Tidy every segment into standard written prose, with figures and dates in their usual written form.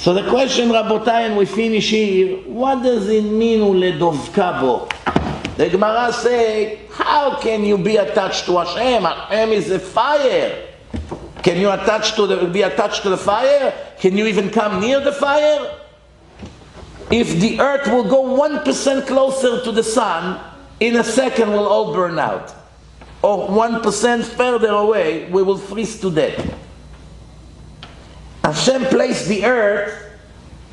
So the question, Rabotai, and we finish here, what does it mean uledovka bo? The Gemara say, how can you be attached to Hashem? Hashem is a fire. Can you be attached to the fire? Can you even come near the fire? If the earth will go 1% closer to the sun, in a second we'll all burn out. Or 1% further away, we will freeze to death. Hashem placed the earth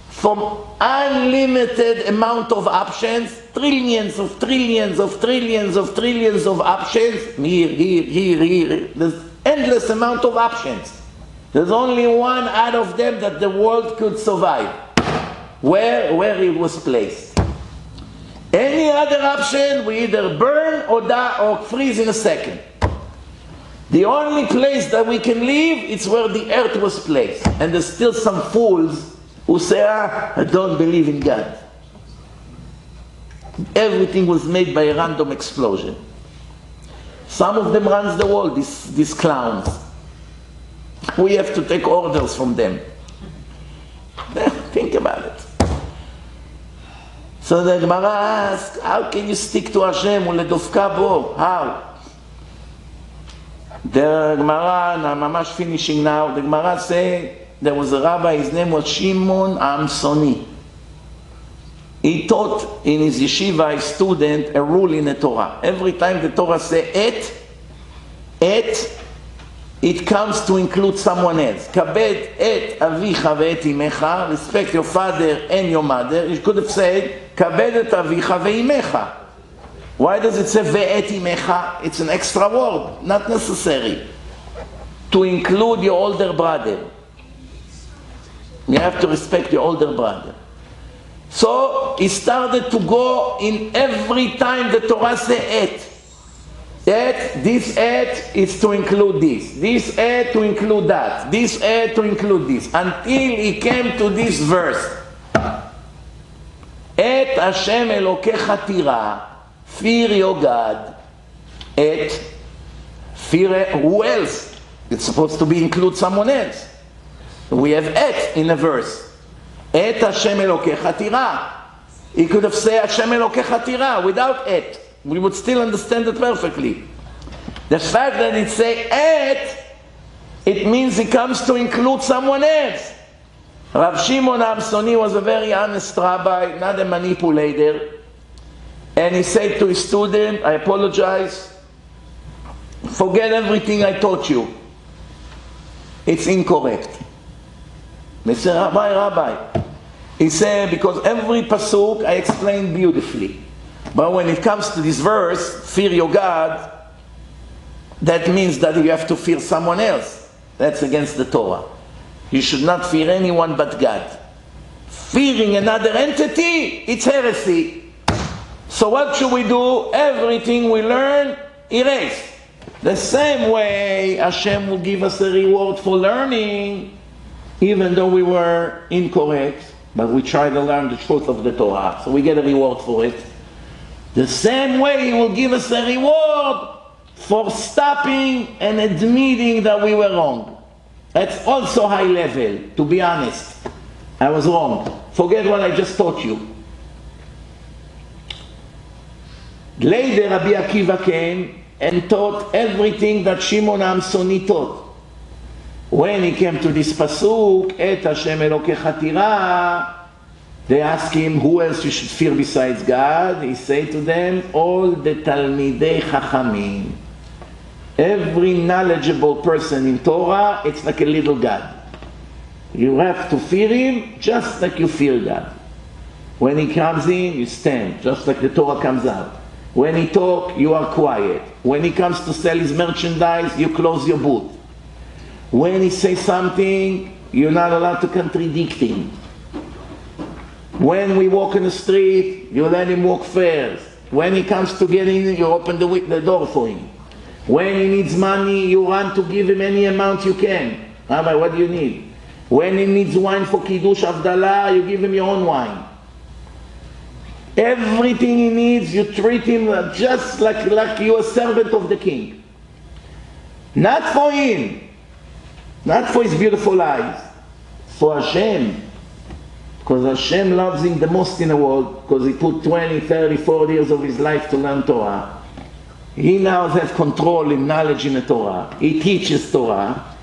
from unlimited amount of options, trillions of trillions of trillions of trillions of options, here. There's endless amount of options. There's only one out of them that the world could survive. Where it was placed. Any other option, we either burn or die or freeze in a second. The only place that we can live is where the earth was placed. And there's still some fools who say, I don't believe in God. Everything was made by a random explosion. Some of them runs the world, these clowns. We have to take orders from them. Think about it. So the Gemara asks, how can you stick to Hashem? Uledovka bo? How? The Gemara, and I'm mamash finishing now, the Gemara say, there was a rabbi, his name was Shimon Amsoni. He taught in his yeshiva, his student, a rule in the Torah. Every time the Torah say et, it comes to include someone else. Kabed et avicha ve'et imecha, respect your father and your mother. You could have said, kabed et avicha ve'imecha. Why does it say ve'et imecha? It's an extra word, not necessary. To include your older brother. You have to respect your older brother. So he started to go in every time the Torah say et. This et is to include this et to include that, this et to include this, until he came to this verse. Et Hashem Elokecha tira, fear your God. Et, fear who else? It's supposed to be include someone else. We have et in a verse. Et Hashem Elokecha tira. He could have said Hashem Elokecha tira without et. We would still understand it perfectly. The fact that it say et, it means it comes to include someone else. Rav Shimon Amsoni was a very honest rabbi, not a manipulator. And he said to his student, I apologize, forget everything I taught you. It's incorrect. They said, Rabbi. He said, because every pasuk I explained beautifully. But when it comes to this verse, fear your God, that means that you have to fear someone else. That's against the Torah. You should not fear anyone but God. Fearing another entity, it's heresy. So what should we do? Everything we learn, erase. The same way Hashem will give us a reward for learning, even though we were incorrect, but we try to learn the truth of the Torah. So we get a reward for it. The same way He will give us a reward for stopping and admitting that we were wrong. That's also high level, to be honest. I was wrong. Forget what I just taught you. Later Rabbi Akiva came and taught everything that Shimon Amsoni taught. When he came to this pasuk, Et Hashem Elokecha tira, they asked him, who else you should fear besides God? He said to them, all the Talmidei Chachamim. Every knowledgeable person in Torah, it's like a little God. You have to fear Him just like you fear God. When He comes in, you stand, just like the Torah comes out. When He talks, you are quiet. When He comes to sell His merchandise, you close your booth. When He says something, you're not allowed to contradict Him. When we walk in the street, you let Him walk first. When He comes to get in, you open the door for Him. When He needs money, you run to give Him any amount you can. Rabbi, what do you need? When He needs wine for Kiddush Avdalah, you give Him your own wine. Everything He needs, you treat Him just like you're a servant of the King. Not for Him, not for His beautiful eyes, for Hashem. Because Hashem loves him the most in the world, because he put 20, 30, 40 years of his life to learn Torah. He now has control in knowledge in the Torah. He teaches Torah.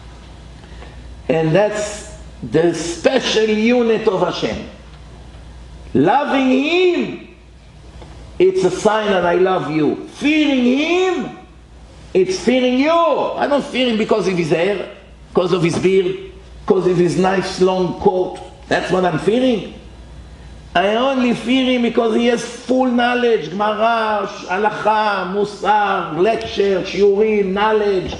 And that's the special unit of Hashem. Loving him, it's a sign that I love you. Fearing him, it's fearing you. I don't fear him because of his hair, because of his beard, because of his nice long coat. That's what I'm fearing. I only fear him because he has full knowledge. Gemara, Halacha, Musar, lecture, Shiurim, knowledge.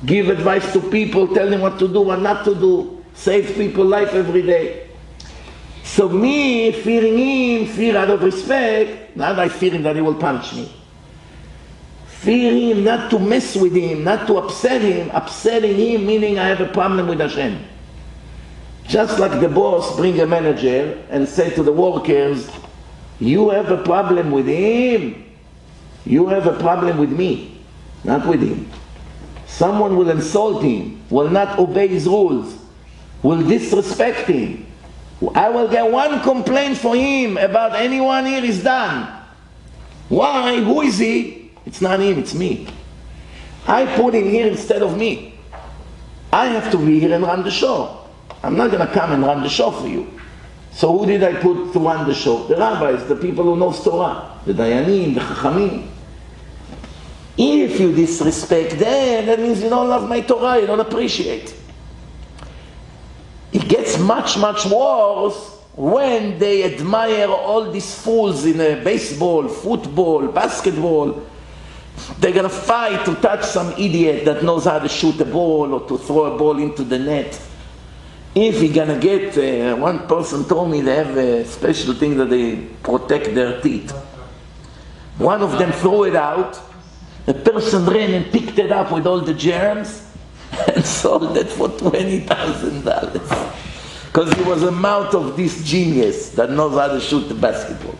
Give advice to people, tell them what to do, what not to do. Save people's life every day. So me, fearing him, fear out of respect, not I fear him that he will punish me. Fear him not to mess with him, not to upset him. Upsetting him meaning I have a problem with Hashem. Just like the boss bring a manager and say to the workers, you have a problem with him, you have a problem with me, not with him. Someone will insult him, will not obey his rules, will disrespect him. I will get one complaint for him about anyone here is done. Why? Who is he? It's not him, it's me. I put him here instead of me. I have to be here and run the show. I'm not going to come and run the show for you. So who did I put to run the show? The rabbis, the people who know Torah, the dayanim, the chachamim. If you disrespect them, that means you don't love my Torah, you don't appreciate. It gets much, much worse when they admire all these fools in baseball, football, basketball. They're going to fight to touch some idiot that knows how to shoot a ball or to throw a ball into the net. If you're going to get, one person told me they have a special thing that they protect their teeth. One of them threw it out. The person ran and picked it up with all the germs and sold it for $20,000. Because he was a mouth of this genius that knows how to shoot the basketball.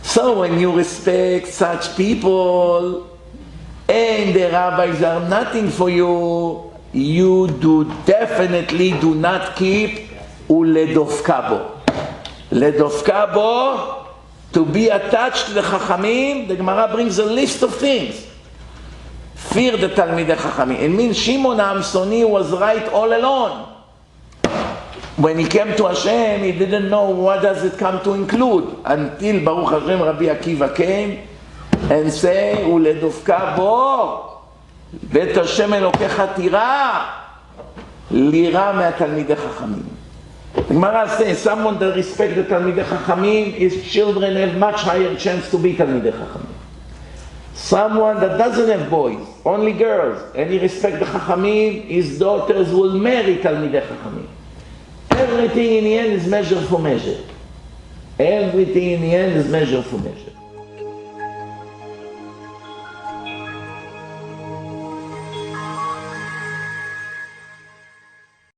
So when you respect such people and the rabbis are nothing for you, you definitely do not keep uledofkabo. Ledofkabo, to be attached to the Chachamim, the Gemara brings a list of things. Fear the Talmidei Chachamim. It means Shimon HaAmsoni was right all alone. When he came to Hashem, he didn't know what does it come to include. Until Baruch Hashem, Rabbi Akiva came and said, uledofkabo. בית השם אלוקיך תירא, לירא מהתלמידי חכמים. The Gemara says, someone that respects the תלמידי חכמים, his children have much higher chance to be תלמידי חכמים. Someone that doesn't have boys, only girls, and he respects the חכמים, his daughters will marry תלמידי חכמים. Everything in the end is measure for measure. Everything in the end is measure for measure.